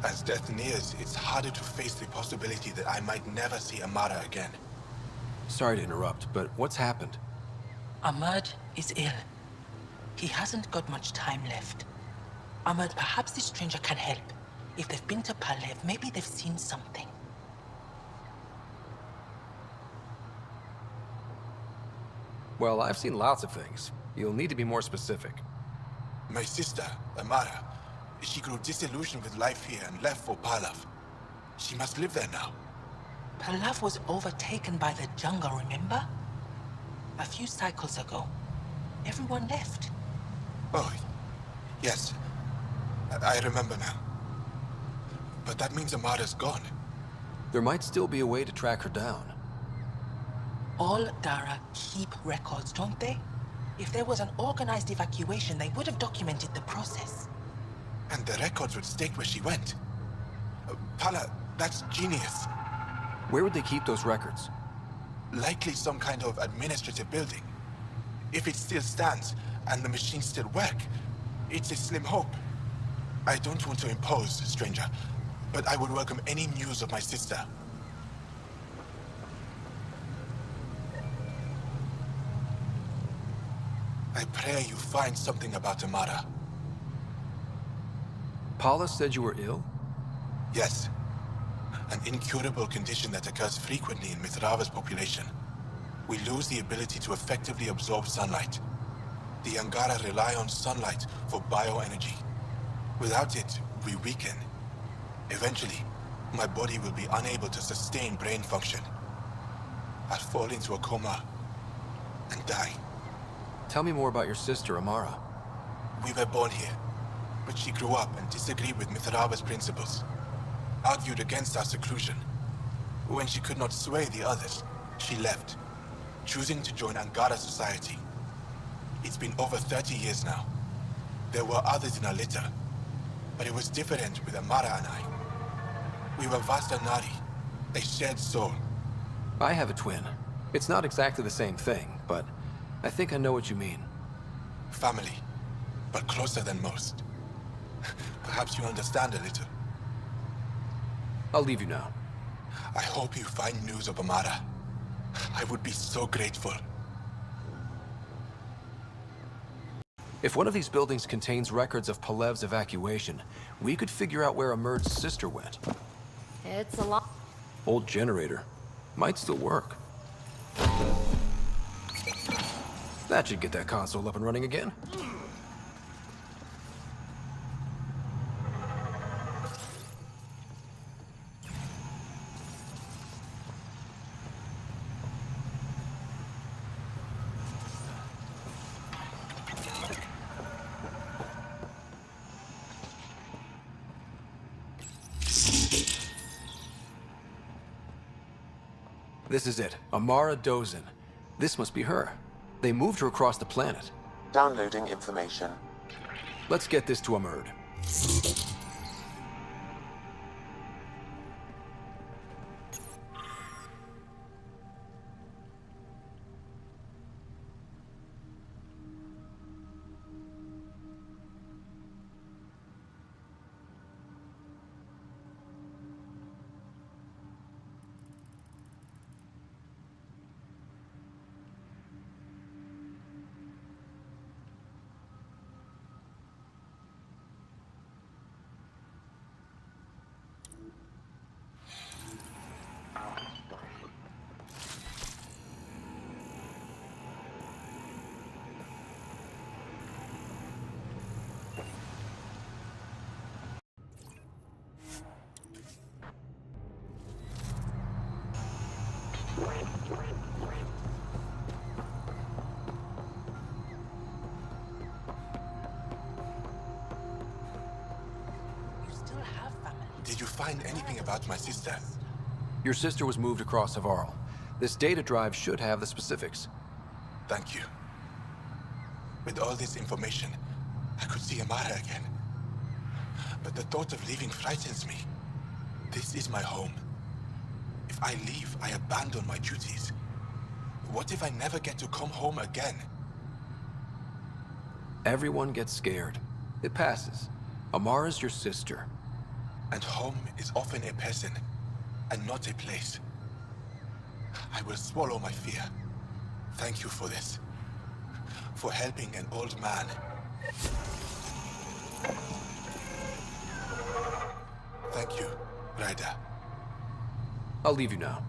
As death nears, it's harder to face the possibility that I might never see Amara again. Sorry to interrupt, but what's happened? Amurd is ill. He hasn't got much time left. Amurd, perhaps this stranger can help. If they've been to Pelaav, maybe they've seen something. Well, I've seen lots of things. You'll need to be more specific. My sister, Amara, she grew disillusioned with life here and left for Pelaav. She must live there now. Pelaav was overtaken by the jungle, remember? A few cycles ago. Everyone left. Oh, yes. I remember now. But that means Amara's gone. There might still be a way to track her down. All Dara keep records, don't they? If there was an organized evacuation, they would have documented the process. And the records would state where she went. Pala, that's genius. Where would they keep those records? Likely some kind of administrative building. If it still stands, and the machines still work, it's a slim hope. I don't want to impose, stranger, but I would welcome any news of my sister. I pray you find something about Amara. Paula said you were ill? Yes. An incurable condition that occurs frequently in Mithrava's population. We lose the ability to effectively absorb sunlight. The Angara rely on sunlight for bioenergy. Without it, we weaken. Eventually, my body will be unable to sustain brain function. I'll fall into a coma and die. Tell me more about your sister, Amara. We were born here, but she grew up and disagreed with Mithrava's principles. Argued against our seclusion. When she could not sway the others, she left, choosing to join Angara society. It's been over 30 years now. There were others in our litter, but it was different with Amara and I. We were Vastanari, a shared soul. I have a twin. It's not exactly the same thing, but I think I know what you mean. Family, but closer than most. Perhaps you understand a little. I'll leave you now. I hope you find news of Amara. I would be so grateful. If one of these buildings contains records of Pelaav's evacuation, we could figure out where Amurd's sister went. It's a lot. Old generator. Might still work. That should get that console up and running again. This is it. Amara Dosen. This must be her. They moved her across the planet. Downloading information. Let's get this to Amurd. Did you find anything about my sister? Your sister was moved across Havarl. This data drive should have the specifics. Thank you. With all this information, I could see Amara again. But the thought of leaving frightens me. This is my home. If I leave, I abandon my duties. What if I never get to come home again? Everyone gets scared. It passes. Amara's your sister. And home is often a person, and not a place. I will swallow my fear. Thank you for this. For helping an old man. Thank you, Ryder. I'll leave you now.